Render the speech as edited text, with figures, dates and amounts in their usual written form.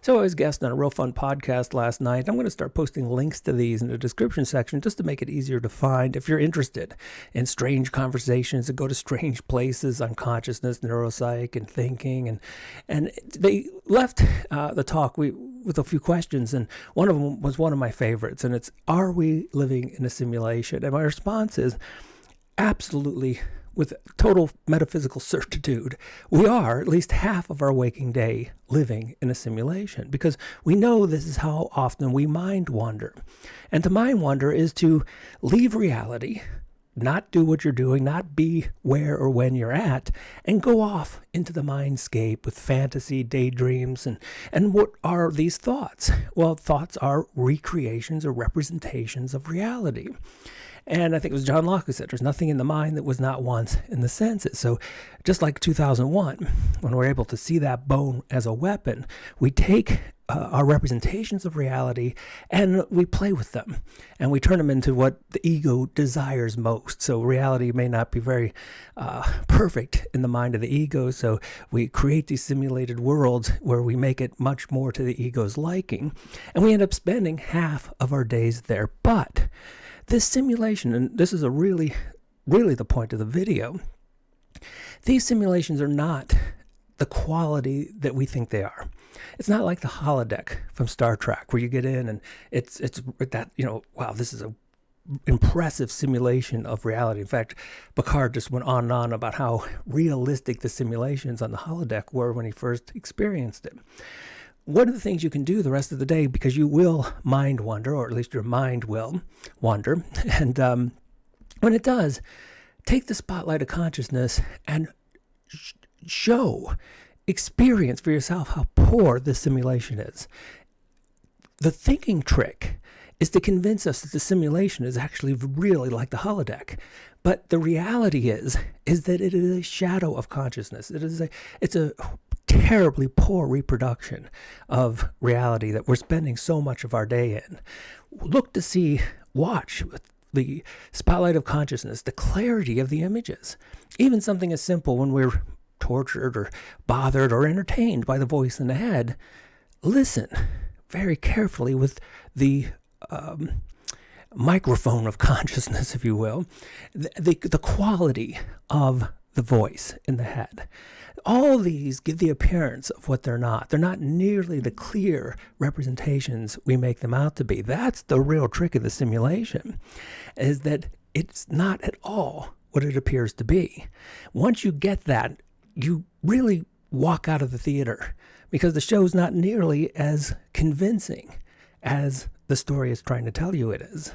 So I was guest on a real fun podcast last night. I'm going to start posting links to these in the description section just to make it easier to find if you're interested in strange conversations that go to strange places on consciousness, neuropsych, and thinking. And they left the talk with a few questions, and one of them was one of my favorites, and it's, are we living in a simulation? And my response is, absolutely, with total metaphysical certitude, we are at least half of our waking day living in a simulation, because we know this is how often we mind wander. And to mind wander is to leave reality, not do what you're doing, not be where or when you're at, and go off into the mindscape with fantasy, daydreams, and what are these thoughts? Well, thoughts are recreations or representations of reality. And I think it was John Locke who said, there's nothing in the mind that was not once in the senses. So just like 2001, when we're able to see that bone as a weapon, we take our representations of reality and we play with them. And we turn them into what the ego desires most. So reality may not be very perfect in the mind of the ego. So we create these simulated worlds where we make it much more to the ego's liking. And we end up spending half of our days there. But this simulation, and this is really the point of the video, these simulations are not the quality that we think they are. It's not like the holodeck from Star Trek, where you get in and it's that, wow, this is a impressive simulation of reality. In fact, McCourt just went on and on about how realistic the simulations on the holodeck were when he first experienced it. One of the things you can do the rest of the day, because you will mind wander, or at least your mind will wander, and when it does, take the spotlight of consciousness and experience for yourself how poor this simulation is. The thinking trick is to convince us that the simulation is actually really like the holodeck. But the reality is that it is a shadow of consciousness. It's a terribly poor reproduction of reality that we're spending so much of our day in. Watch with the spotlight of consciousness, the clarity of the images. Even something as simple when we're tortured or bothered or entertained by the voice in the head, listen very carefully with the microphone of consciousness, if you will, the quality of the voice in the head. All these give the appearance of what they're not. They're not nearly the clear representations we make them out to be. That's the real trick of the simulation, is that it's not at all what it appears to be. Once you get that, you really walk out of the theater, because the show's not nearly as convincing as the story is trying to tell you it is.